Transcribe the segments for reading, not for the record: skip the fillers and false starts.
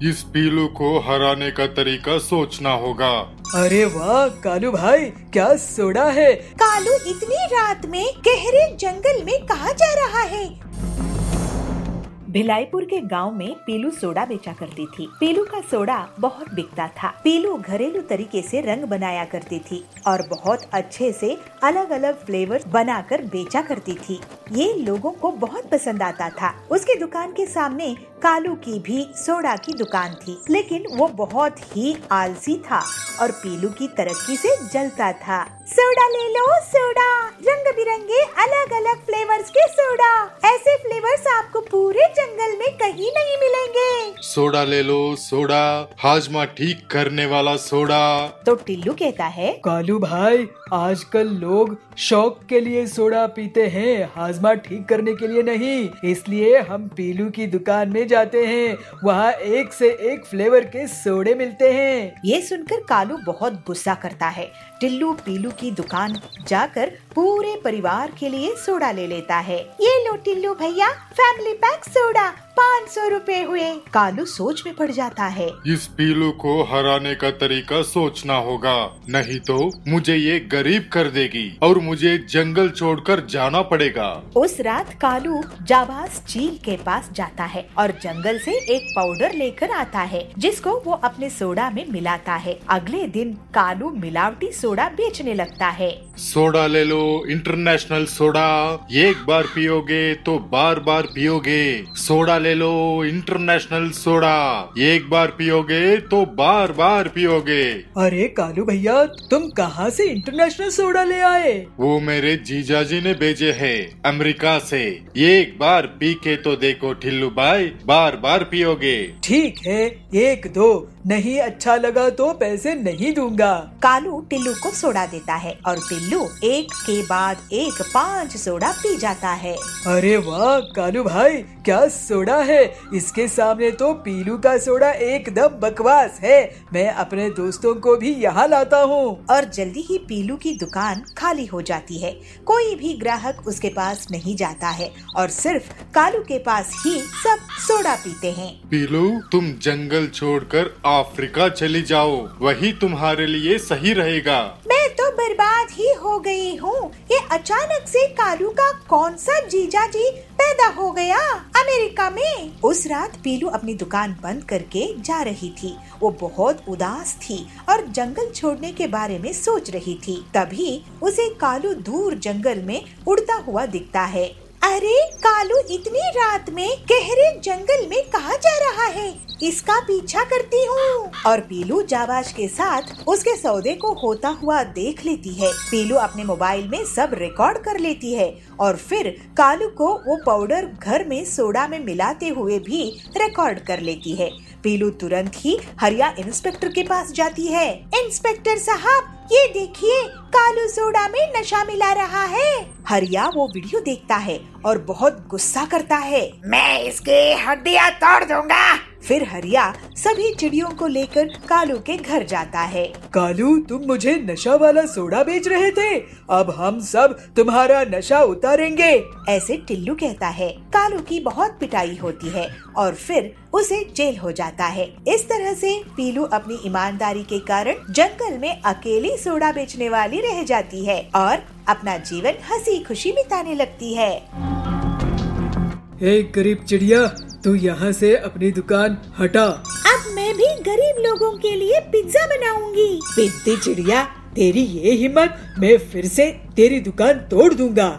इस पीलू को हराने का तरीका सोचना होगा। अरे वाह कालू भाई, क्या सोडा है। कालू इतनी रात में गहरे जंगल में कहाँ जा रहा है? भिलाईपुर के गांव में पीलू सोडा बेचा करती थी। पीलू का सोडा बहुत बिकता था। पीलू घरेलू तरीके से रंग बनाया करती थी और बहुत अच्छे से अलग अलग फ्लेवर बनाकर बेचा करती थी। ये लोगों को बहुत पसंद आता था। उसके दुकान के सामने कालू की भी सोडा की दुकान थी, लेकिन वो बहुत ही आलसी था और पीलू की तरक्की से जलता था। सोडा ले लो सोडा, रंग बिरंगे अलग अलग फ्लेवर्स के सोडा। ऐसे फ्लेवर्स आपको पूरे जंगल में कहीं नहीं मिलेंगे। सोडा ले लो सोडा, हाजमा ठीक करने वाला सोडा। तो टिल्लू कहता है, कालू भाई आजकल लोग शौक के लिए सोडा पीते हैं, हाजमा ठीक करने के लिए नहीं। इसलिए हम पीलू की दुकान में जाते हैं, वहाँ एक से एक फ्लेवर के सोडे मिलते हैं। ये सुनकर कालू बहुत गुस्सा करता है। टिल्लू पीलू की दुकान जाकर पूरे परिवार के लिए सोडा ले लेता है। ये लो टिल्लू भैया, फैमिली पैक सोडा, 500 रुपए हुए। कालू सोच में पड़ जाता है। इस पीलू को हराने का तरीका सोचना होगा, नहीं तो मुझे ये गरीब कर देगी और मुझे जंगल छोड़कर जाना पड़ेगा। उस रात कालू जाबाज चील के पास जाता है और जंगल से एक पाउडर लेकर आता है, जिसको वो अपने सोडा में मिलाता है। अगले दिन कालू मिलावटी सोडा बेचने लगता है। सोडा ले लो इंटरनेशनल सोडा, एक बार पियोगे तो बार बार पियोगे। सोडा ले लो इंटरनेशनल सोडा, एक बार पियोगे तो बार बार पियोगे। अरे कालू भैया, तुम कहाँ से इंटरनेशनल सोडा ले आए? वो मेरे जीजाजी ने भेजे है अमेरिका से। एक बार पी के तो देखो ठिल्लू भाई, बार बार पियोगे। ठीक है, एक दो, नहीं अच्छा लगा तो पैसे नहीं दूंगा। कालू टिल्लू को सोडा देता है और टिल्लू एक के बाद एक 5 सोडा पी जाता है। अरे वाह कालू भाई, क्या सोडा है। इसके सामने तो पीलू का सोडा एकदम बकवास है। मैं अपने दोस्तों को भी यहाँ लाता हूँ। और जल्दी ही पीलू की दुकान खाली हो जाती है। कोई भी ग्राहक उसके पास नहीं जाता है और सिर्फ कालू के पास ही सब सोडा पीते हैं। पीलू, तुम जंगल छोड़कर अफ्रीका चली जाओ, वही तुम्हारे लिए सही रहेगा। मैं तो बर्बाद ही हो गई हूँ। ये अचानक से कालू का कौन सा जीजाजी पैदा हो गया अमेरिका में। उस रात पीलू अपनी दुकान बंद करके जा रही थी। वो बहुत उदास थी और जंगल छोड़ने के बारे में सोच रही थी। तभी उसे कालू दूर जंगल में उड़ता हुआ दिखता है। अरे कालू इतनी रात में गहरे जंगल में कहाँ जा रहा है? इसका पीछा करती हूँ। और पीलू जाबाज के साथ उसके सौदे को होता हुआ देख लेती है। पीलू अपने मोबाइल में सब रिकॉर्ड कर लेती है और फिर कालू को वो पाउडर घर में सोडा में मिलाते हुए भी रिकॉर्ड कर लेती है। पीलू तुरंत ही हरिया इंस्पेक्टर के पास जाती है। इंस्पेक्टर साहब, ये देखिए, कालू सोडा में नशा मिला रहा है। हरिया वो वीडियो देखता है और बहुत गुस्सा करता है। मैं इसके हड्डियां तोड़ दूंगा। फिर हरिया सभी चिड़ियों को लेकर कालू के घर जाता है। कालू, तुम मुझे नशा वाला सोडा बेच रहे थे, अब हम सब तुम्हारा नशा उतारेंगे। ऐसे टिल्लू कहता है। कालू की बहुत पिटाई होती है और फिर उसे जेल हो जाता है। इस तरह से पीलू अपनी ईमानदारी के कारण जंगल में अकेली सोडा बेचने वाली रह जाती है और अपना जीवन हंसी खुशी बिताने लगती है। हे गरीब चिड़िया, तू यहाँ से अपनी दुकान हटा। अब मैं भी गरीब लोगों के लिए पिज्जा बनाऊंगी। पिद्दी चिड़िया, तेरी ये हिम्मत, मैं फिर से तेरी दुकान तोड़ दूंगा।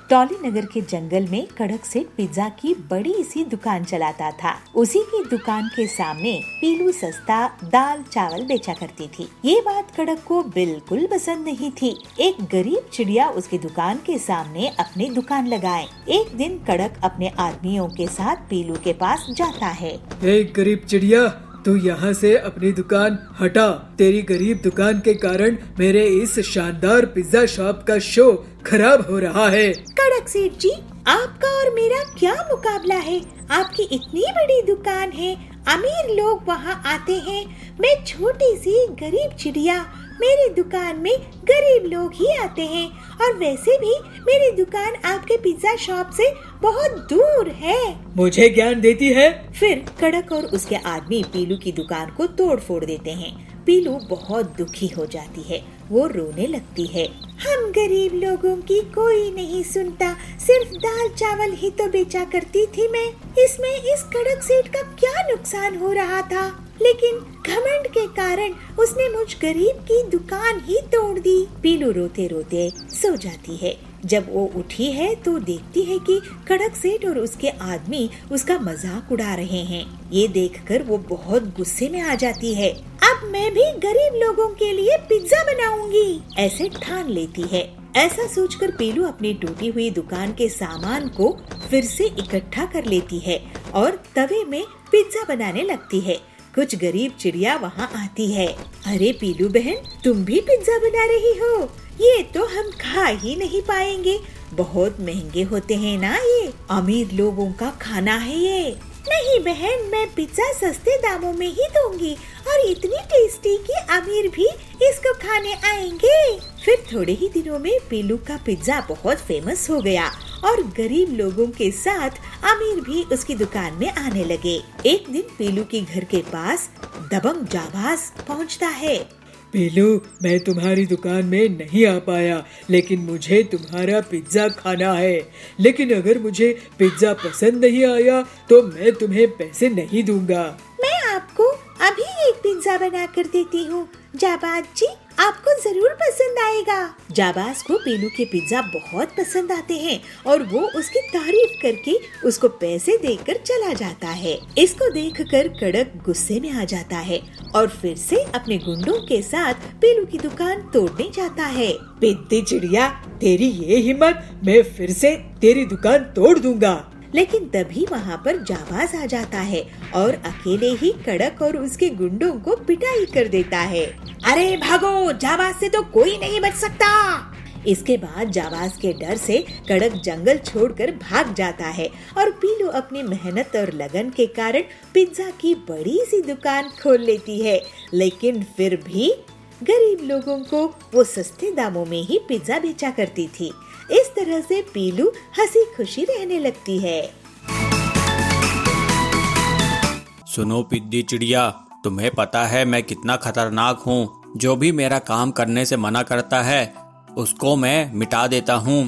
टॉली नगर के जंगल में कड़क से पिज्जा की बड़ी सी दुकान चलाता था। उसी की दुकान के सामने पीलू सस्ता दाल चावल बेचा करती थी। ये बात कड़क को बिल्कुल पसंद नहीं थी। एक गरीब चिड़िया उसकी दुकान के सामने अपनी दुकान लगाए। एक दिन कड़क अपने आदमियों के साथ पीलू के पास जाता है। हे गरीब चिड़िया, तू यहाँ से अपनी दुकान हटा। तेरी गरीब दुकान के कारण मेरे इस शानदार पिज्जा शॉप का शो खराब हो रहा है। कड़क सेठ जी, आपका और मेरा क्या मुकाबला है? आपकी इतनी बड़ी दुकान है, अमीर लोग वहाँ आते हैं, मैं छोटी सी गरीब चिड़िया, मेरी दुकान में गरीब लोग ही आते हैं। और वैसे भी मेरी दुकान आपके पिज्जा शॉप से बहुत दूर है। मुझे ज्ञान देती है। फिर कड़क और उसके आदमी पीलू की दुकान को तोड़ फोड़ देते हैं। पीलू बहुत दुखी हो जाती है, वो रोने लगती है। हम गरीब लोगों की कोई नहीं सुनता, सिर्फ दाल चावल ही तो बेचा करती थी मैं। इसमें इस कड़क सेठ का क्या नुकसान हो रहा था, लेकिन घमंड के कारण उसने मुझ गरीब की दुकान ही तोड़ दी। पीलू रोते रोते सो जाती है। जब वो उठी है तो देखती है कि कड़क सेठ और उसके आदमी उसका मजाक उड़ा रहे हैं। ये देखकर वो बहुत गुस्से में आ जाती है। अब मैं भी गरीब लोगों के लिए पिज्जा बनाऊंगी, ऐसे ठान लेती है। ऐसा सोचकर पीलू अपनी टूटी हुई दुकान के सामान को फिर से इकट्ठा कर लेती है और तवे में पिज्जा बनाने लगती है। कुछ गरीब चिड़िया वहाँ आती है। अरे पीलू बहन, तुम भी पिज्जा बना रही हो? ये तो हम खा ही नहीं पाएंगे, बहुत महंगे होते हैं ना ये, अमीर लोगों का खाना है ये। नहीं बहन, मैं पिज्जा सस्ते दामों में ही दूंगी और इतनी टेस्टी कि अमीर भी इसको खाने आएंगे। फिर थोड़े ही दिनों में पीलू का पिज्जा बहुत फेमस हो गया और गरीब लोगों के साथ अमीर भी उसकी दुकान में आने लगे। एक दिन पीलू के घर के पास दबंग जाबाज पहुंचता है। पीलू, मैं तुम्हारी दुकान में नहीं आ पाया, लेकिन मुझे तुम्हारा पिज्जा खाना है। लेकिन अगर मुझे पिज्जा पसंद नहीं आया तो मैं तुम्हें पैसे नहीं दूंगा। मैं आपको अभी एक पिज्जा बना कर देती हूँ जाबाज जी, आपको जरूर पसंद आएगा। जाबाज को पीलू के पिज्जा बहुत पसंद आते हैं और वो उसकी तारीफ करके उसको पैसे देकर चला जाता है। इसको देखकर कड़क गुस्से में आ जाता है और फिर से अपने गुंडों के साथ पीलू की दुकान तोड़ने जाता है। पिद्दी चिड़िया, तेरी ये हिम्मत, मैं फिर से तेरी दुकान तोड़ दूंगा। लेकिन तभी वहाँ पर जाबाज आ जाता है और अकेले ही कड़क और उसके गुंडों को पिटाई कर देता है। अरे भागो, जाबाज से तो कोई नहीं बच सकता। इसके बाद जाबाज के डर से कड़क जंगल छोड़कर भाग जाता है और पीलू अपनी मेहनत और लगन के कारण पिज्जा की बड़ी सी दुकान खोल लेती है। लेकिन फिर भी गरीब लोगों को वो सस्ते दामों में ही पिज्जा बेचा करती थी। इस तरह से पीलू हंसी खुशी रहने लगती है। सुनो पिद्दी चिड़िया, तुम्हें पता है मैं कितना खतरनाक हूँ। जो भी मेरा काम करने से मना करता है उसको मैं मिटा देता हूँ।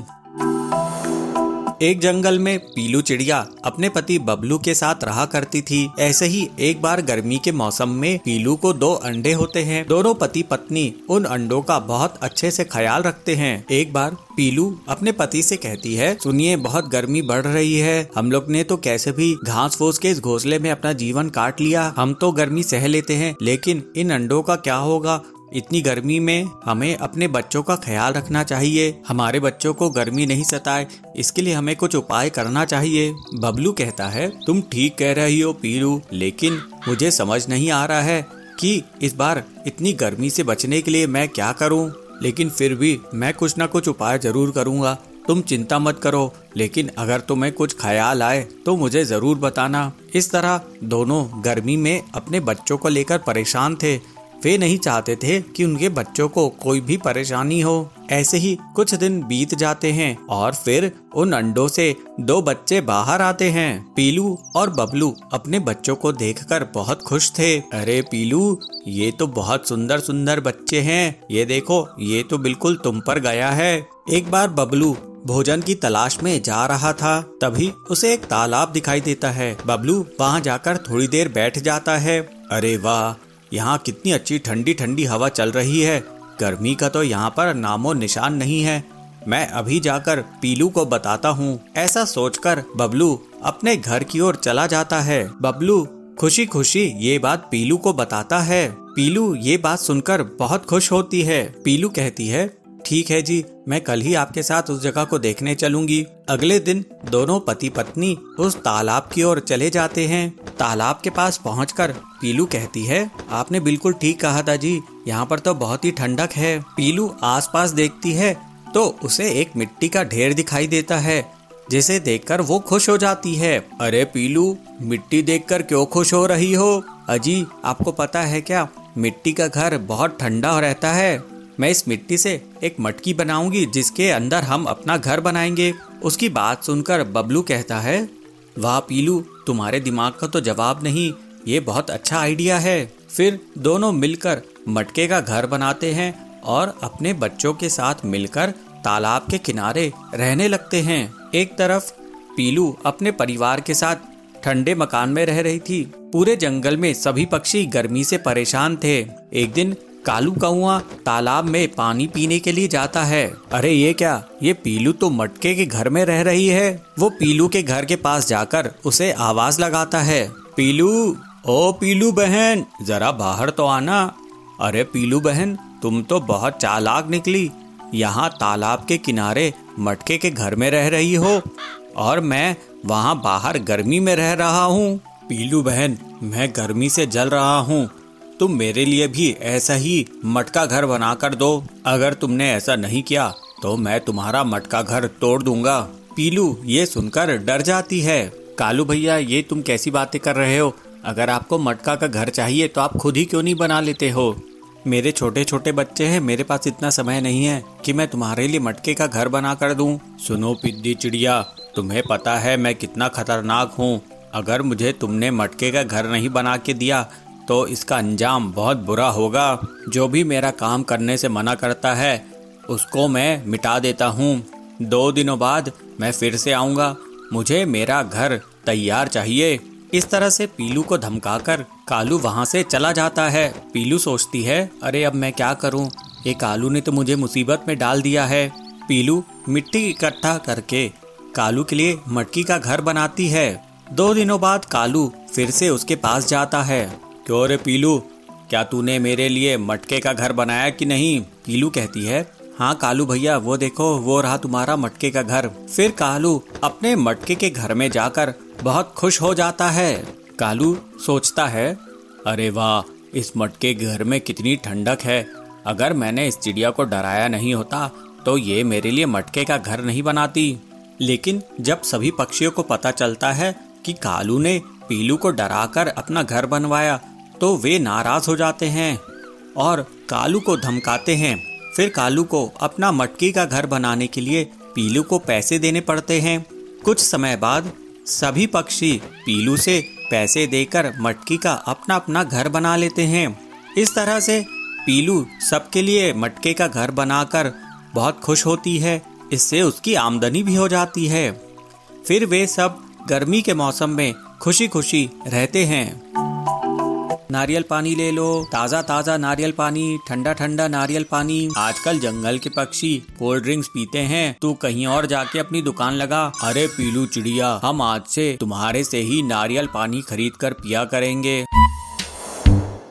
एक जंगल में पीलू चिड़िया अपने पति बबलू के साथ रहा करती थी। ऐसे ही एक बार गर्मी के मौसम में पीलू को 2 अंडे होते हैं। दोनों पति पत्नी उन अंडों का बहुत अच्छे से ख्याल रखते हैं। एक बार पीलू अपने पति से कहती है, सुनिए बहुत गर्मी बढ़ रही है, हम लोग ने तो कैसे भी घास फूस के इस घोंसले में अपना जीवन काट लिया। हम तो गर्मी सह लेते हैं, लेकिन इन अंडों का क्या होगा? इतनी गर्मी में हमें अपने बच्चों का ख्याल रखना चाहिए। हमारे बच्चों को गर्मी नहीं सताए, इसके लिए हमें कुछ उपाय करना चाहिए। बबलू कहता है, तुम ठीक कह रही हो पीलू, लेकिन मुझे समझ नहीं आ रहा है कि इस बार इतनी गर्मी से बचने के लिए मैं क्या करूं। लेकिन फिर भी मैं कुछ ना कुछ उपाय जरूर करूंगा। तुम चिंता मत करो, लेकिन अगर तुम्हें कुछ ख्याल आए तो मुझे जरूर बताना। इस तरह दोनों गर्मी में अपने बच्चों को लेकर परेशान थे। वे नहीं चाहते थे कि उनके बच्चों को कोई भी परेशानी हो। ऐसे ही कुछ दिन बीत जाते हैं और फिर उन अंडों से 2 बच्चे बाहर आते हैं। पीलू और बबलू अपने बच्चों को देखकर बहुत खुश थे। अरे पीलू, ये तो बहुत सुंदर सुंदर बच्चे हैं, ये देखो, ये तो बिल्कुल तुम पर गया है। एक बार बबलू भोजन की तलाश में जा रहा था, तभी उसे एक तालाब दिखाई देता है। बबलू वहाँ जाकर थोड़ी देर बैठ जाता है। अरे वाह, यहाँ कितनी अच्छी ठंडी ठंडी हवा चल रही है। गर्मी का तो यहाँ पर नामो निशान नहीं है। मैं अभी जाकर पीलू को बताता हूँ। ऐसा सोचकर बबलू अपने घर की ओर चला जाता है। बबलू खुशी खुशी ये बात पीलू को बताता है। पीलू ये बात सुनकर बहुत खुश होती है। पीलू कहती है, ठीक है जी, मैं कल ही आपके साथ उस जगह को देखने चलूंगी। अगले दिन दोनों पति पत्नी उस तालाब की ओर चले जाते हैं। तालाब के पास पहुंचकर पीलू कहती है, आपने बिल्कुल ठीक कहा था जी, यहाँ पर तो बहुत ही ठंडक है। पीलू आसपास देखती है तो उसे एक मिट्टी का ढेर दिखाई देता है। जिसे देखकर वो खुश हो जाती है। अरे पीलू, मिट्टी देखकर क्यों खुश हो रही हो? अजी, आपको पता है क्या, मिट्टी का घर बहुत ठंडा रहता है। मैं इस मिट्टी से एक मटकी बनाऊंगी जिसके अंदर हम अपना घर बनाएंगे। उसकी बात सुनकर बबलू कहता है, वाह पीलू, तुम्हारे दिमाग का तो जवाब नहीं, ये बहुत अच्छा आइडिया है। फिर दोनों मिलकर मटके का घर बनाते हैं और अपने बच्चों के साथ मिलकर तालाब के किनारे रहने लगते हैं। एक तरफ पीलू अपने परिवार के साथ ठंडे मकान में रह रही थी। पूरे जंगल में सभी पक्षी गर्मी से परेशान थे। एक दिन कालू कौआ तालाब में पानी पीने के लिए जाता है। अरे ये क्या, ये पीलू तो मटके के घर में रह रही है। वो पीलू के घर के पास जाकर उसे आवाज लगाता है, पीलू, ओ पीलू बहन, जरा बाहर तो आना। अरे पीलू बहन, तुम तो बहुत चालाक निकली, यहाँ तालाब के किनारे मटके के घर में रह रही हो और मैं वहाँ बाहर गर्मी में रह रहा हूँ। पीलू बहन, मैं गर्मी से जल रहा हूँ, तुम मेरे लिए भी ऐसा ही मटका घर बना कर दो। अगर तुमने ऐसा नहीं किया तो मैं तुम्हारा मटका घर तोड़ दूंगा। पीलू ये सुनकर डर जाती है। कालू भैया, ये तुम कैसी बातें कर रहे हो? अगर आपको मटका का घर चाहिए तो आप खुद ही क्यों नहीं बना लेते हो? मेरे छोटे छोटे बच्चे हैं, मेरे पास इतना समय नहीं है कि मैं तुम्हारे लिए मटके का घर बना कर दूं। सुनो पिद्दी चिड़िया, तुम्हें पता है मैं कितना खतरनाक हूँ। अगर मुझे तुमने मटके का घर नहीं बना के दिया तो इसका अंजाम बहुत बुरा होगा। जो भी मेरा काम करने से मना करता है उसको मैं मिटा देता हूँ। 2 दिनों बाद मैं फिर से आऊँगा, मुझे मेरा घर तैयार चाहिए। इस तरह से पीलू को धमकाकर कालू वहाँ से चला जाता है। पीलू सोचती है, अरे अब मैं क्या करूँ, ये कालू ने तो मुझे मुसीबत में डाल दिया है। पीलू मिट्टी इकट्ठा करके कालू के लिए मटकी का घर बनाती है। 2 दिनों बाद कालू फिर से उसके पास जाता है। क्यों रे पीलू, क्या तूने मेरे लिए मटके का घर बनाया कि नहीं? पीलू कहती है, हाँ कालू भैया, वो देखो, वो रहा तुम्हारा मटके का घर। फिर कालू अपने मटके के घर में जाकर बहुत खुश हो जाता है। कालू सोचता है, अरे वाह, इस मटके के घर में कितनी ठंडक है। अगर मैंने इस चिड़िया को डराया नहीं होता तो ये मेरे लिए मटके का घर नहीं बनाती। लेकिन जब सभी पक्षियों को पता चलता है कि कालू ने पीलू को डराकर अपना घर बनवाया तो वे नाराज हो जाते हैं और कालू को धमकाते हैं। फिर कालू को अपना मटकी का घर बनाने के लिए पीलू को पैसे देने पड़ते हैं। कुछ समय बाद सभी पक्षी पीलू से पैसे देकर मटकी का अपना अपना घर बना लेते हैं। इस तरह से पीलू सबके लिए मटके का घर बनाकर बहुत खुश होती है। इससे उसकी आमदनी भी हो जाती है। फिर वे सब गर्मी के मौसम में खुशी खुशी रहते हैं। नारियल पानी ले लो, ताज़ा ताज़ा नारियल पानी, ठंडा ठंडा नारियल पानी। आजकल जंगल के पक्षी कोल्ड ड्रिंक्स पीते हैं, तू कहीं और जाके अपनी दुकान लगा। अरे पीलू चिड़िया, हम आज से तुम्हारे से ही नारियल पानी खरीद कर पिया करेंगे।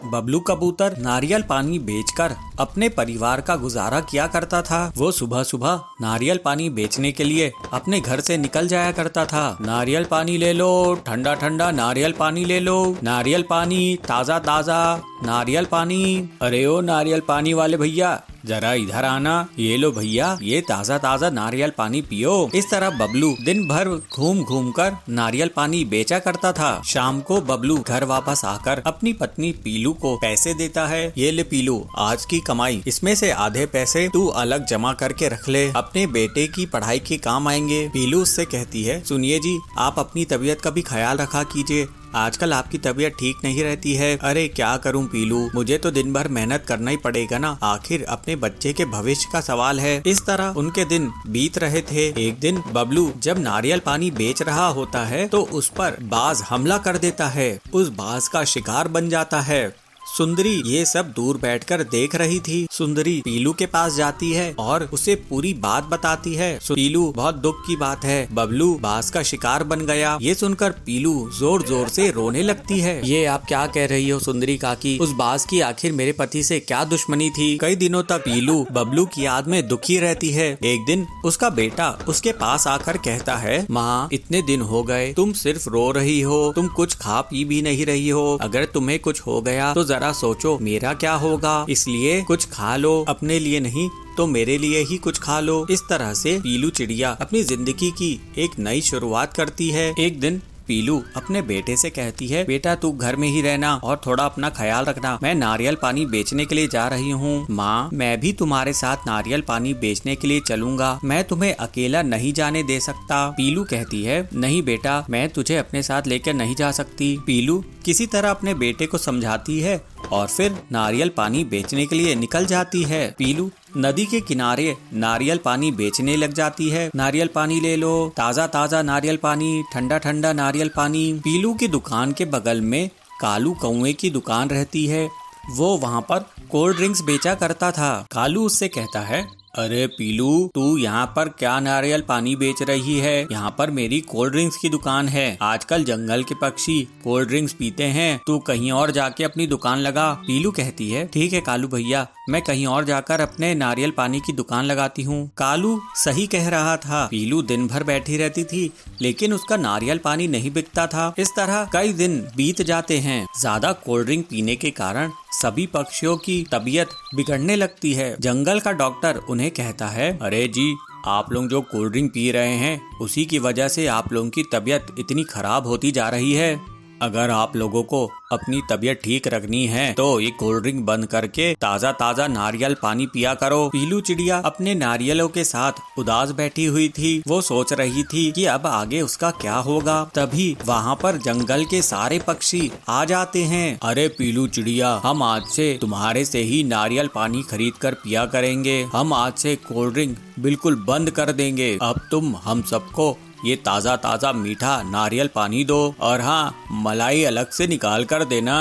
बबलू कबूतर नारियल पानी बेचकर अपने परिवार का गुजारा किया करता था। वो सुबह सुबह नारियल पानी बेचने के लिए अपने घर से निकल जाया करता था। नारियल पानी ले लो, ठंडा ठंडा नारियल पानी ले लो, नारियल पानी ताज़ा ताज़ा नारियल पानी। अरे ओ नारियल पानी वाले भैया, जरा इधर आना, ये लो भैया, ये ताज़ा ताज़ा नारियल पानी पियो। इस तरह बबलू दिन भर घूम घूम कर नारियल पानी बेचा करता था। शाम को बबलू घर वापस आकर अपनी पत्नी पीलू को पैसे देता है। ये ले पीलू, आज की कमाई, इसमें से आधे पैसे तू अलग जमा करके रख ले, अपने बेटे की पढ़ाई के काम आएंगे। पीलू उससे कहती है, सुनिए जी, आप अपनी तबीयत का भी ख्याल रखा कीजिए, आजकल आपकी तबीयत ठीक नहीं रहती है। अरे क्या करूं पीलू, मुझे तो दिन भर मेहनत करना ही पड़ेगा ना, आखिर अपने बच्चे के भविष्य का सवाल है। इस तरह उनके दिन बीत रहे थे। एक दिन बबलू जब नारियल पानी बेच रहा होता है तो उस पर बाज हमला कर देता है। उस बाज का शिकार बन जाता है। सुंदरी ये सब दूर बैठकर देख रही थी। सुंदरी पीलू के पास जाती है और उसे पूरी बात बताती है। पीलू, बहुत दुख की बात है, बबलू बाज का शिकार बन गया। ये सुनकर पीलू जोर जोर से रोने लगती है। ये आप क्या कह रही हो सुंदरी काकी, उस बाज की आखिर मेरे पति से क्या दुश्मनी थी? कई दिनों तक पीलू बबलू की याद में दुखी रहती है। एक दिन उसका बेटा उसके पास आकर कहता है, माँ इतने दिन हो गए तुम सिर्फ रो रही हो, तुम कुछ खा पी भी नहीं रही हो। अगर तुम्हें कुछ हो गया तो जरा सोचो मेरा क्या होगा, इसलिए कुछ खा लो, अपने लिए नहीं तो मेरे लिए ही कुछ खा लो। इस तरह से पीलू चिड़िया अपनी जिंदगी की एक नई शुरुआत करती है। एक दिन पीलू अपने बेटे से कहती है, बेटा तू घर में ही रहना और थोड़ा अपना ख्याल रखना, मैं नारियल पानी बेचने के लिए जा रही हूँ। माँ, मैं भी तुम्हारे साथ नारियल पानी बेचने के लिए चलूंगा, मैं तुम्हें अकेला नहीं जाने दे सकता। पीलू कहती है, नहीं बेटा, मैं तुझे अपने साथ लेकर नहीं जा सकती। पीलू किसी तरह अपने बेटे को समझाती है और फिर नारियल पानी बेचने के लिए निकल जाती है। पीलू नदी के किनारे नारियल पानी बेचने लग जाती है। नारियल पानी ले लो, ताज़ा ताज़ा नारियल पानी, ठंडा ठंडा नारियल पानी। पीलू की दुकान के बगल में कालू कौवे की दुकान रहती है। वो वहाँ पर कोल्ड ड्रिंक्स बेचा करता था। कालू उससे कहता है, अरे पीलू, तू यहाँ पर क्या नारियल पानी बेच रही है? यहाँ पर मेरी कोल्ड ड्रिंक्स की दुकान है। आजकल जंगल के पक्षी कोल्ड ड्रिंक्स पीते हैं, तू कहीं और जाके अपनी दुकान लगा। पीलू कहती है, ठीक है कालू भैया, मैं कहीं और जाकर अपने नारियल पानी की दुकान लगाती हूँ। कालू सही कह रहा था। पीलू दिन भर बैठी रहती थी, लेकिन उसका नारियल पानी नहीं बिकता था। इस तरह कई दिन बीत जाते हैं। ज्यादा कोल्ड ड्रिंक पीने के कारण सभी पक्षियों की तबीयत बिगड़ने लगती है। जंगल का डॉक्टर उन्हें कहता है, अरे जी, आप लोग जो कोल्ड ड्रिंक पी रहे हैं उसी की वजह से आप लोगों की तबीयत इतनी खराब होती जा रही है। अगर आप लोगों को अपनी तबीयत ठीक रखनी है तो ये कोल्ड ड्रिंक बंद करके ताज़ा ताज़ा नारियल पानी पिया करो। पीलू चिड़िया अपने नारियलों के साथ उदास बैठी हुई थी। वो सोच रही थी कि अब आगे उसका क्या होगा। तभी वहाँ पर जंगल के सारे पक्षी आ जाते हैं। अरे पीलू चिड़िया, हम आज से तुम्हारे से ही नारियल पानी खरीद कर पिया करेंगे। हम आज से कोल्ड ड्रिंक बिल्कुल बंद कर देंगे। अब तुम हम सबको ये ताज़ा ताज़ा मीठा नारियल पानी दो, और हाँ, मलाई अलग से निकाल कर देना।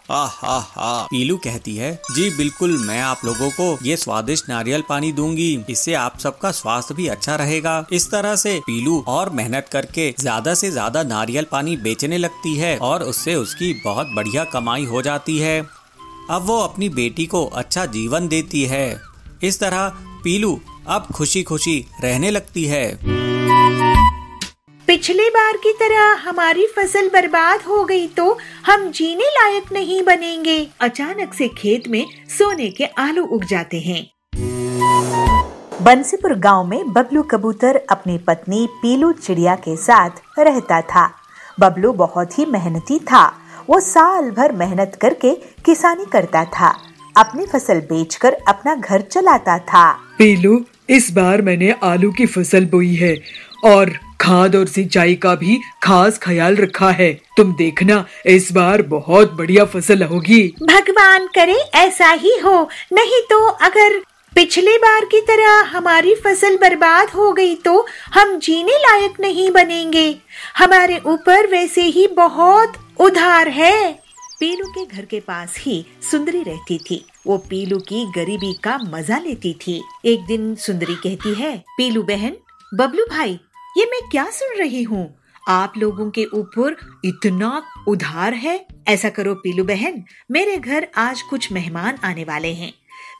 पीलू कहती है, जी बिल्कुल, मैं आप लोगों को ये स्वादिष्ट नारियल पानी दूंगी। इससे आप सबका स्वास्थ्य भी अच्छा रहेगा। इस तरह से पीलू और मेहनत करके ज्यादा से ज्यादा नारियल पानी बेचने लगती है और उससे उसकी बहुत बढ़िया कमाई हो जाती है। अब वो अपनी बेटी को अच्छा जीवन देती है। इस तरह पीलू अब खुशी खुशी रहने लगती है। पिछले बार की तरह हमारी फसल बर्बाद हो गई तो हम जीने लायक नहीं बनेंगे। अचानक से खेत में सोने के आलू उग जाते हैं। बंसीपुर गांव में बबलू कबूतर अपनी पत्नी पीलू चिड़िया के साथ रहता था। बबलू बहुत ही मेहनती था। वो साल भर मेहनत करके किसानी करता था, अपनी फसल बेचकर अपना घर चलाता था। पीलू, इस बार मैंने आलू की फसल बोई है और खाद और सिंचाई का भी खास ख्याल रखा है। तुम देखना, इस बार बहुत बढ़िया फसल होगी। भगवान करे ऐसा ही हो, नहीं तो अगर पिछले बार की तरह हमारी फसल बर्बाद हो गई तो हम जीने लायक नहीं बनेंगे। हमारे ऊपर वैसे ही बहुत उधार है। पीलू के घर के पास ही सुंदरी रहती थी। वो पीलू की गरीबी का मजा लेती थी। एक दिन सुंदरी कहती है, पीलू बहन, बबलू भाई, ये मैं क्या सुन रही हूँ? आप लोगों के ऊपर इतना उधार है। ऐसा करो पीलू बहन, मेरे घर आज कुछ मेहमान आने वाले हैं।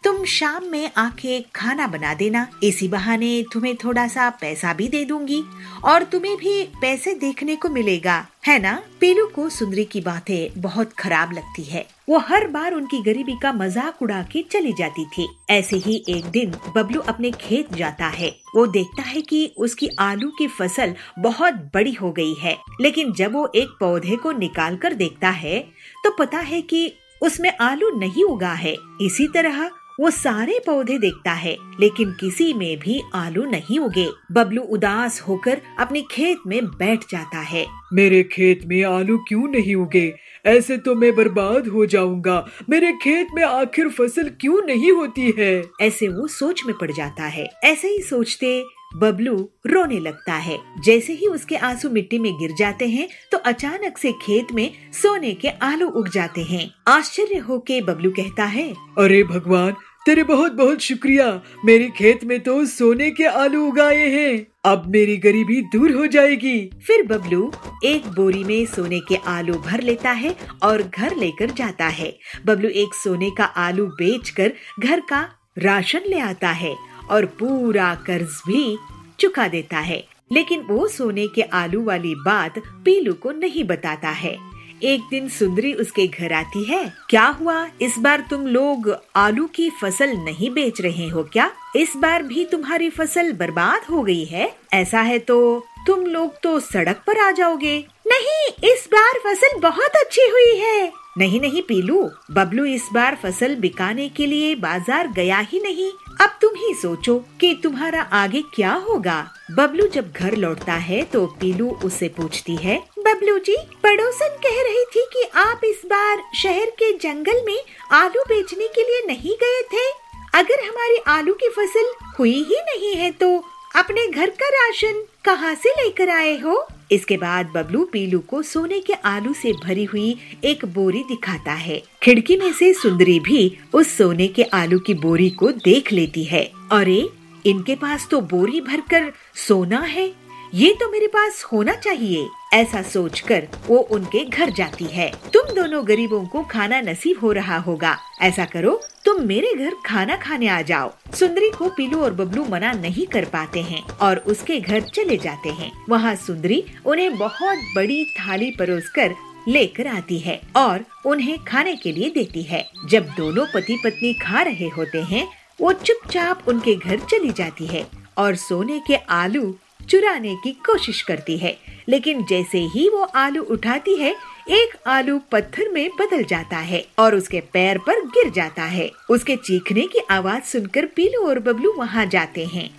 तुम शाम में आके खाना बना देना। इसी बहाने तुम्हें थोड़ा सा पैसा भी दे दूंगी और तुम्हें भी पैसे देखने को मिलेगा, है ना? पीलू को सुंदरी की बातें बहुत खराब लगती है। वो हर बार उनकी गरीबी का मजाक उड़ा के चली जाती थी। ऐसे ही एक दिन बबलू अपने खेत जाता है। वो देखता है कि उसकी आलू की फसल बहुत बड़ी हो गई है, लेकिन जब वो एक पौधे को निकाल कर देखता है तो पता है कि उसमें आलू नहीं उगा है। इसी तरह वो सारे पौधे देखता है, लेकिन किसी में भी आलू नहीं उगे। बबलू उदास होकर अपने खेत में बैठ जाता है। मेरे खेत में आलू क्यों नहीं उगे? ऐसे तो मैं बर्बाद हो जाऊंगा। मेरे खेत में आखिर फसल क्यों नहीं होती है? ऐसे वो सोच में पड़ जाता है। ऐसे ही सोचते बबलू रोने लगता है। जैसे ही उसके आंसू मिट्टी में गिर जाते हैं तो अचानक से खेत में सोने के आलू उग जाते हैं। आश्चर्य होके बबलू कहता है, अरे भगवान, तेरे बहुत बहुत शुक्रिया। मेरे खेत में तो सोने के आलू उगाए हैं। अब मेरी गरीबी दूर हो जाएगी। फिर बबलू एक बोरी में सोने के आलू भर लेता है और घर लेकर जाता है। बबलू एक सोने का आलू बेचकर घर का राशन ले आता है और पूरा कर्ज भी चुका देता है। लेकिन वो सोने के आलू वाली बात पीलू को नहीं बताता है। एक दिन सुंदरी उसके घर आती है। क्या हुआ, इस बार तुम लोग आलू की फसल नहीं बेच रहे हो क्या? इस बार भी तुम्हारी फसल बर्बाद हो गई है? ऐसा है तो तुम लोग तो सड़क पर आ जाओगे। नहीं, इस बार फसल बहुत अच्छी हुई है। नहीं नहीं पीलू, बबलू इस बार फसल बिकाने के लिए बाजार गया ही नहीं। अब तुम ही सोचो कि तुम्हारा आगे क्या होगा। बबलू जब घर लौटता है तो पीलू उससे पूछती है, बबलू जी, पड़ोसन कह रही थी कि आप इस बार शहर के जंगल में आलू बेचने के लिए नहीं गए थे। अगर हमारी आलू की फसल हुई ही नहीं है तो अपने घर का राशन कहाँ से लेकर आए हो? इसके बाद बबलू पीलू को सोने के आलू से भरी हुई एक बोरी दिखाता है। खिड़की में से सुंदरी भी उस सोने के आलू की बोरी को देख लेती है। अरे, इनके पास तो बोरी भरकर सोना है, ये तो मेरे पास होना चाहिए। ऐसा सोचकर वो उनके घर जाती है। तुम दोनों गरीबों को खाना नसीब हो रहा होगा, ऐसा करो तुम मेरे घर खाना खाने आ जाओ। सुंदरी को पीलू और बबलू मना नहीं कर पाते हैं और उसके घर चले जाते हैं। वहाँ सुंदरी उन्हें बहुत बड़ी थाली परोसकर लेकर आती है और उन्हें खाने के लिए देती है। जब दोनों पति पत्नी खा रहे होते हैं, वो चुपचाप उनके घर चली जाती है और सोने के आलू चुराने की कोशिश करती है। लेकिन जैसे ही वो आलू उठाती है, एक आलू पत्थर में बदल जाता है और उसके पैर पर गिर जाता है। उसके चीखने की आवाज सुनकर पीलू और बबलू वहाँ जाते हैं।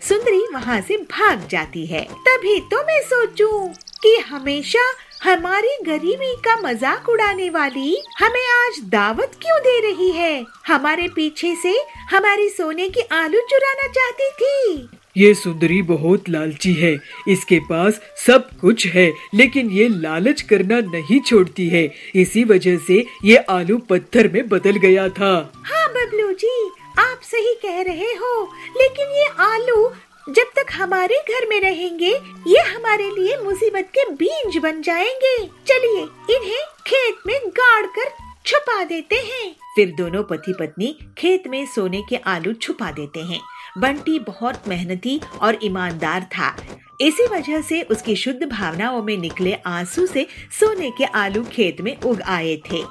सुंदरी वहाँ से भाग जाती है। तभी तो मैं सोचूं कि हमेशा हमारी गरीबी का मजाक उड़ाने वाली हमें आज दावत क्यों दे रही है? हमारे पीछे से हमारी सोने की आलू चुराना चाहती थी। ये सुंदरी बहुत लालची है, इसके पास सब कुछ है, लेकिन ये लालच करना नहीं छोड़ती है। इसी वजह से ये आलू पत्थर में बदल गया था। हाँ बबलू जी, आप सही कह रहे हो, लेकिन ये आलू जब तक हमारे घर में रहेंगे, ये हमारे लिए मुसीबत के बीज बन जाएंगे। चलिए इन्हें खेत में गाड़ कर छुपा देते हैं। फिर दोनों पति पत्नी खेत में सोने के आलू छुपा देते हैं। बंटी बहुत मेहनती और ईमानदार था, इसी वजह से उसकी शुद्ध भावनाओं में निकले आंसू से सोने के आलू खेत में उग आए थे।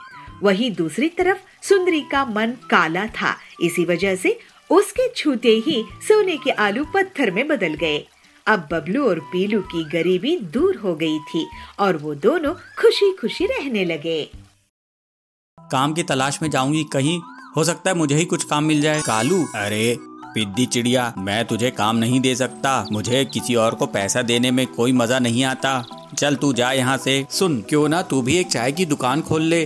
वहीं दूसरी तरफ सुंदरी का मन काला था, इसी वजह से उसके छूते ही सोने के आलू पत्थर में बदल गए। अब बबलू और पीलू की गरीबी दूर हो गई थी और वो दोनों खुशी खुशी रहने लगे। काम की तलाश में जाऊंगी, कहीं हो सकता है मुझे ही कुछ काम मिल जाए। कालू, अरे पिद्दी चिड़िया, मैं तुझे काम नहीं दे सकता। मुझे किसी और को पैसा देने में कोई मजा नहीं आता। चल तू जा यहाँ से। सुन, क्यों ना तू भी एक चाय की दुकान खोल ले।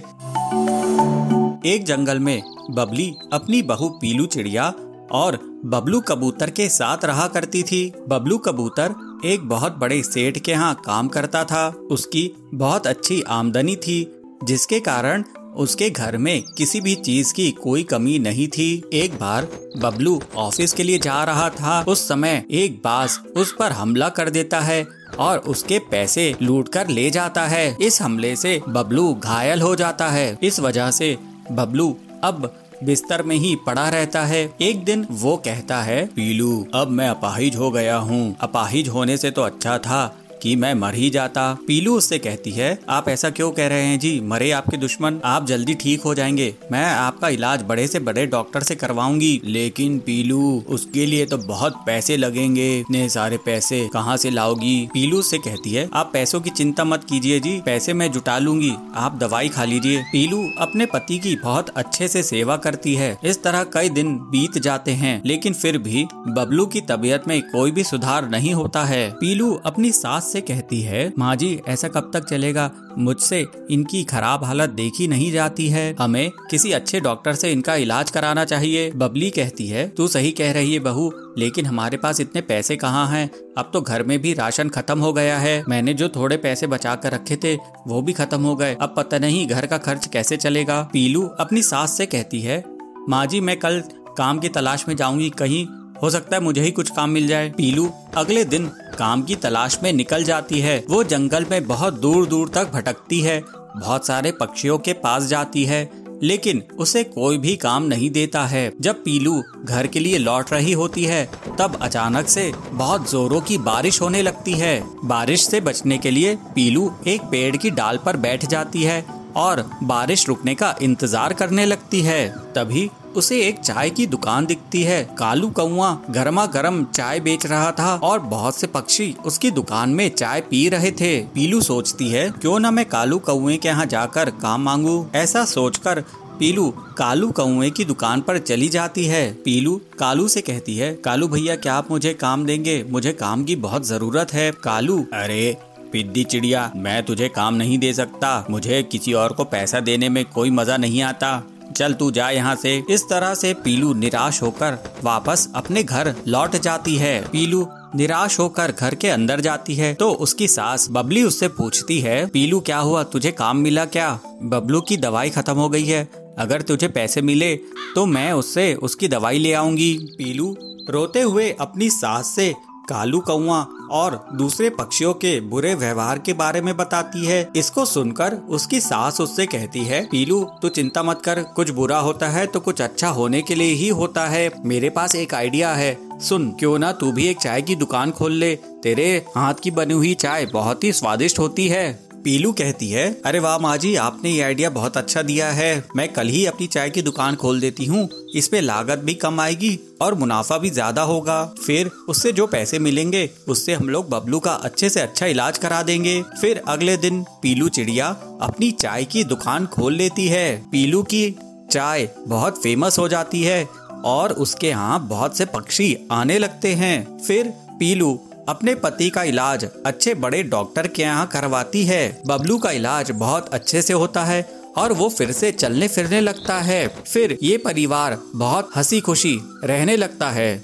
एक जंगल में बबली अपनी बहू पीलू चिड़िया और बबलू कबूतर के साथ रहा करती थी। बबलू कबूतर एक बहुत बड़े सेठ के यहाँ काम करता था। उसकी बहुत अच्छी आमदनी थी, जिसके कारण उसके घर में किसी भी चीज की कोई कमी नहीं थी। एक बार बबलू ऑफिस के लिए जा रहा था। उस समय एक बाज उस पर हमला कर देता है और उसके पैसे लूटकर ले जाता है। इस हमले से बबलू घायल हो जाता है। इस वजह से बबलू अब बिस्तर में ही पड़ा रहता है। एक दिन वो कहता है, पीलू, अब मैं अपाहिज हो गया हूँ। अपाहिज होने से तो अच्छा था कि मैं मर ही जाता। पीलू उससे कहती है, आप ऐसा क्यों कह रहे हैं जी? मरे आपके दुश्मन, आप जल्दी ठीक हो जाएंगे। मैं आपका इलाज बड़े से बड़े डॉक्टर से करवाऊंगी। लेकिन पीलू, उसके लिए तो बहुत पैसे लगेंगे। इतने सारे पैसे कहाँ से लाओगी? पीलू उससे कहती है, आप पैसों की चिंता मत कीजिए जी, पैसे मैं जुटा लूंगी, आप दवाई खा लीजिए। पीलू अपने पति की बहुत अच्छे से सेवा करती है। इस तरह कई दिन बीत जाते हैं, लेकिन फिर भी बबलू की तबीयत में कोई भी सुधार नहीं होता है। पीलू अपनी सास से कहती है, माँ जी, ऐसा कब तक चलेगा? मुझसे इनकी खराब हालत देखी नहीं जाती है। हमें किसी अच्छे डॉक्टर से इनका इलाज कराना चाहिए। बबली कहती है, तू सही कह रही है बहू, लेकिन हमारे पास इतने पैसे कहाँ हैं? अब तो घर में भी राशन खत्म हो गया है। मैंने जो थोड़े पैसे बचा कर रखे थे वो भी खत्म हो गए। अब पता नहीं घर का खर्च कैसे चलेगा। पीलू अपनी सास से कहती है, माँ जी, मैं कल काम की तलाश में जाऊंगी, कहीं हो सकता है मुझे ही कुछ काम मिल जाए। पीलू अगले दिन काम की तलाश में निकल जाती है। वो जंगल में बहुत दूर दूर तक भटकती है, बहुत सारे पक्षियों के पास जाती है, लेकिन उसे कोई भी काम नहीं देता है। जब पीलू घर के लिए लौट रही होती है तब अचानक से बहुत जोरों की बारिश होने लगती है। बारिश से बचने के लिए पीलू एक पेड़ की डाल पर बैठ जाती है और बारिश रुकने का इंतजार करने लगती है। तभी उसे एक चाय की दुकान दिखती है। कालू कौआ गर्मा गर्म चाय बेच रहा था और बहुत से पक्षी उसकी दुकान में चाय पी रहे थे। पीलू सोचती है क्यों न मैं कालू कौए के यहाँ जाकर काम मांगू। ऐसा सोचकर पीलू कालू कौए की दुकान पर चली जाती है। पीलू कालू से कहती है, कालू भैया क्या आप मुझे काम देंगे? मुझे काम की बहुत जरूरत है। कालू, अरे पिद्दी चिड़िया, मैं तुझे काम नहीं दे सकता। मुझे किसी और को पैसा देने में कोई मजा नहीं आता। चल तू जा यहाँ से। इस तरह से पीलू निराश होकर वापस अपने घर लौट जाती है। पीलू निराश होकर घर के अंदर जाती है तो उसकी सास बबली उससे पूछती है, पीलू क्या हुआ, तुझे काम मिला क्या? बबलू की दवाई खत्म हो गई है, अगर तुझे पैसे मिले तो मैं उससे उसकी दवाई ले आऊंगी। पीलू रोते हुए अपनी सास से कालू कौआ और दूसरे पक्षियों के बुरे व्यवहार के बारे में बताती है। इसको सुनकर उसकी सास उससे कहती है, पीलू तू चिंता मत कर, कुछ बुरा होता है तो कुछ अच्छा होने के लिए ही होता है। मेरे पास एक आइडिया है, सुन, क्यों ना तू भी एक चाय की दुकान खोल ले। तेरे हाथ की बनी हुई चाय बहुत ही स्वादिष्ट होती है। पीलू कहती है, अरे वाह माँ जी, आपने ये आइडिया बहुत अच्छा दिया है। मैं कल ही अपनी चाय की दुकान खोल देती हूँ। इस पे लागत भी कम आएगी और मुनाफा भी ज्यादा होगा। फिर उससे जो पैसे मिलेंगे उससे हम लोग बबलू का अच्छे से अच्छा इलाज करा देंगे। फिर अगले दिन पीलू चिड़िया अपनी चाय की दुकान खोल लेती है। पीलू की चाय बहुत फेमस हो जाती है और उसके यहाँ बहुत से पक्षी आने लगते हैं। फिर पीलू अपने पति का इलाज अच्छे बड़े डॉक्टर के यहाँ करवाती है। बबलू का इलाज बहुत अच्छे से होता है और वो फिर से चलने फिरने लगता है। फिर ये परिवार बहुत हंसी खुशी रहने लगता है।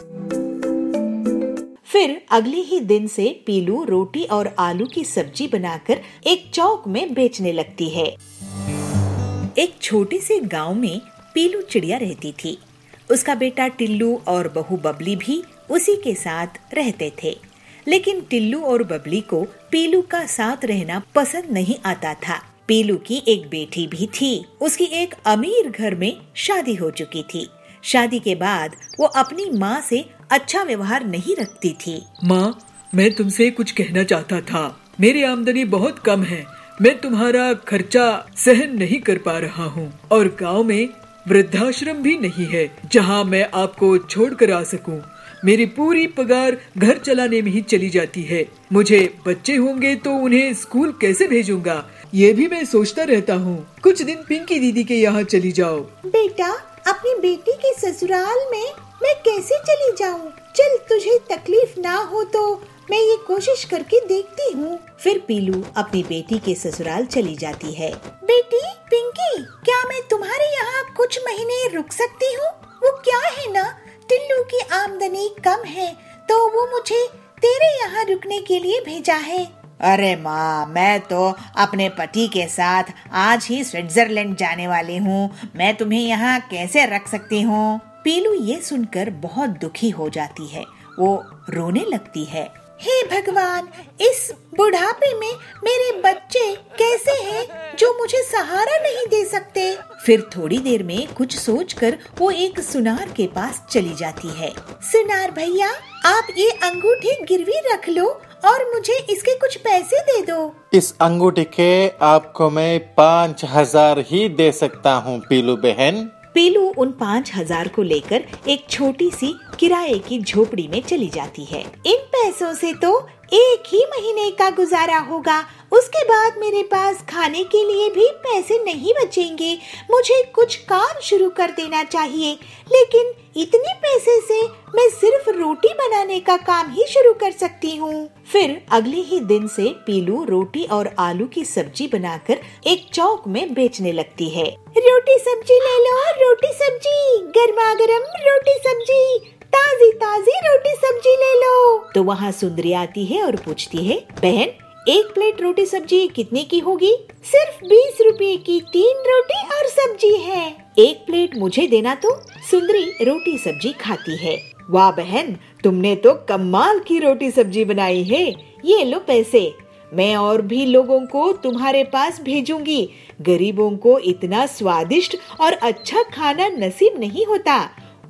फिर अगले ही दिन से पीलू रोटी और आलू की सब्जी बनाकर एक चौक में बेचने लगती है। एक छोटे से गांव में पीलू चिड़िया रहती थी। उसका बेटा टिल्लू और बहू बबली भी उसी के साथ रहते थे। लेकिन टिल्लू और बबली को पीलू का साथ रहना पसंद नहीं आता था। पीलू की एक बेटी भी थी। उसकी एक अमीर घर में शादी हो चुकी थी। शादी के बाद वो अपनी माँ से अच्छा व्यवहार नहीं रखती थी। माँ, मैं तुमसे कुछ कहना चाहता था। मेरी आमदनी बहुत कम है, मैं तुम्हारा खर्चा सहन नहीं कर पा रहा हूँ और गांव में वृद्धाश्रम भी नहीं है जहाँ मैं आपको छोड़ कर आ सकूँ। मेरी पूरी पगार घर चलाने में ही चली जाती है। मुझे बच्चे होंगे तो उन्हें स्कूल कैसे भेजूंगा, ये भी मैं सोचता रहता हूँ। कुछ दिन पिंकी दीदी के यहाँ चली जाओ। बेटा, अपनी बेटी के ससुराल में मैं कैसे चली जाऊँ? चल, तुझे तकलीफ ना हो तो मैं ये कोशिश करके देखती हूँ। फिर पीलू अपनी बेटी के ससुराल चली जाती है। बेटी पिंकी, क्या मैं तुम्हारे यहाँ कुछ महीने रुक सकती हूँ? वो क्या है ना, टिल्लू की आमदनी कम है तो वो मुझे तेरे यहाँ रुकने के लिए भेजा है। अरे माँ, मैं तो अपने पति के साथ आज ही स्विट्जरलैंड जाने वाली हूँ। मैं तुम्हें यहाँ कैसे रख सकती हूँ? पीलू ये सुनकर बहुत दुखी हो जाती है। वो रोने लगती है। हे भगवान, इस बुढ़ापे में मेरे बच्चे कैसे हैं जो मुझे सहारा नहीं दे सकते। फिर थोड़ी देर में कुछ सोचकर वो एक सुनार के पास चली जाती है। सुनार भैया, आप ये अंगूठी गिरवी रख लो और मुझे इसके कुछ पैसे दे दो। इस अंगूठी के आपको मैं 5,000 ही दे सकता हूँ पीलू बहन। पीलू उन 5,000 को लेकर एक छोटी सी किराए की झोपड़ी में चली जाती है। इन पैसों से तो एक ही महीने का गुजारा होगा। उसके बाद मेरे पास खाने के लिए भी पैसे नहीं बचेंगे। मुझे कुछ काम शुरू कर देना चाहिए, लेकिन इतने पैसे से मैं सिर्फ रोटी बनाने का काम ही शुरू कर सकती हूँ। फिर अगले ही दिन से पीलू रोटी और आलू की सब्जी बनाकर एक चौक में बेचने लगती है। रोटी सब्जी ले लो, रोटी सब्जी, गर्मा गर्म रोटी सब्जी, ताजी ताजी रोटी सब्जी ले लो। तो वहाँ सुंदरी आती है और पूछती है, बहन, एक प्लेट रोटी सब्जी कितने की होगी? सिर्फ 20 रुपए की 3 रोटी और सब्जी है। एक प्लेट मुझे देना तो। सुंदरी रोटी सब्जी खाती है। वाह बहन, तुमने तो कमाल की रोटी सब्जी बनाई है। ये लो पैसे। मैं और भी लोगों को तुम्हारे पास भेजूंगी। गरीबों को इतना स्वादिष्ट और अच्छा खाना नसीब नहीं होता,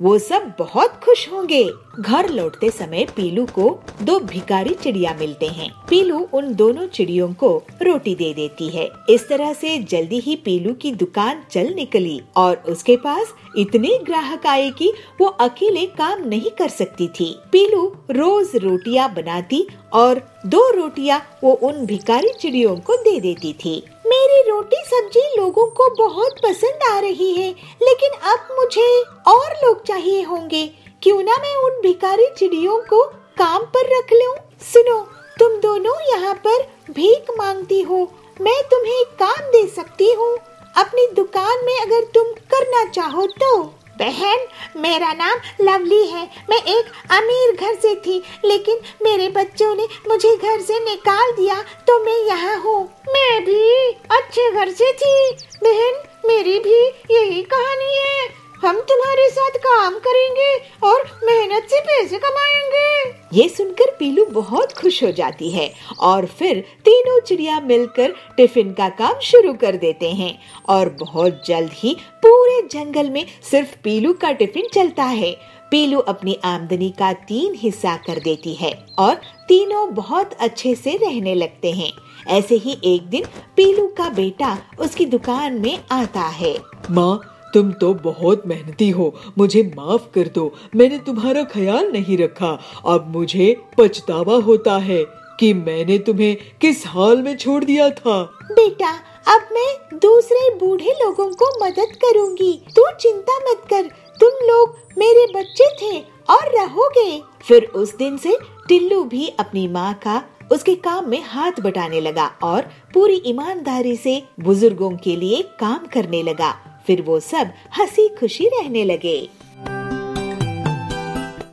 वो सब बहुत खुश होंगे। घर लौटते समय पीलू को 2 भिखारी चिड़िया मिलते हैं। पीलू उन दोनों चिड़ियों को रोटी दे देती है। इस तरह से जल्दी ही पीलू की दुकान चल निकली और उसके पास इतने ग्राहक आए कि वो अकेले काम नहीं कर सकती थी। पीलू रोज रोटियां बनाती और 2 रोटियां वो उन भिखारी चिड़ियों को दे देती थी। मेरी रोटी सब्जी लोगों को बहुत पसंद आ रही है, लेकिन अब मुझे और लोग चाहिए होंगे। क्यों ना मैं उन भिखारी चिड़ियों को काम पर रख लूं? सुनो, तुम दोनों यहाँ पर भीख मांगती हो, मैं तुम्हें काम दे सकती हूँ अपनी दुकान में, अगर तुम करना चाहो तो। बहन, मेरा नाम लवली है। मैं एक अमीर घर से थी, लेकिन मेरे बच्चों ने मुझे घर से निकाल दिया तो मैं यहाँ हूँ। मैं भी अच्छे घर से थी बहन, मेरी भी यही कहानी है। हम तुम्हारे साथ काम करेंगे और मेहनत से पैसे कमाएंगे। ये सुनकर पीलू बहुत खुश हो जाती है और फिर तीनों चिड़िया मिलकर टिफिन का काम शुरू कर देते हैं और बहुत जल्द ही पूरे जंगल में सिर्फ पीलू का टिफिन चलता है। पीलू अपनी आमदनी का 3 हिस्सा कर देती है और तीनों बहुत अच्छे से रहने लगते हैं। ऐसे ही एक दिन पीलू का बेटा उसकी दुकान में आता है। माँ, तुम तो बहुत मेहनती हो, मुझे माफ कर दो, मैंने तुम्हारा ख्याल नहीं रखा। अब मुझे पछतावा होता है कि मैंने तुम्हें किस हाल में छोड़ दिया था। बेटा, अब मैं दूसरे बूढ़े लोगों को मदद करूंगी, तू चिंता मत कर। तुम लोग मेरे बच्चे थे और रहोगे। फिर उस दिन से टिल्लू भी अपनी माँ का उसके काम में हाथ बटाने लगा और पूरी ईमानदारी से बुजुर्गों के लिए काम करने लगा। फिर वो सब हंसी खुशी रहने लगे।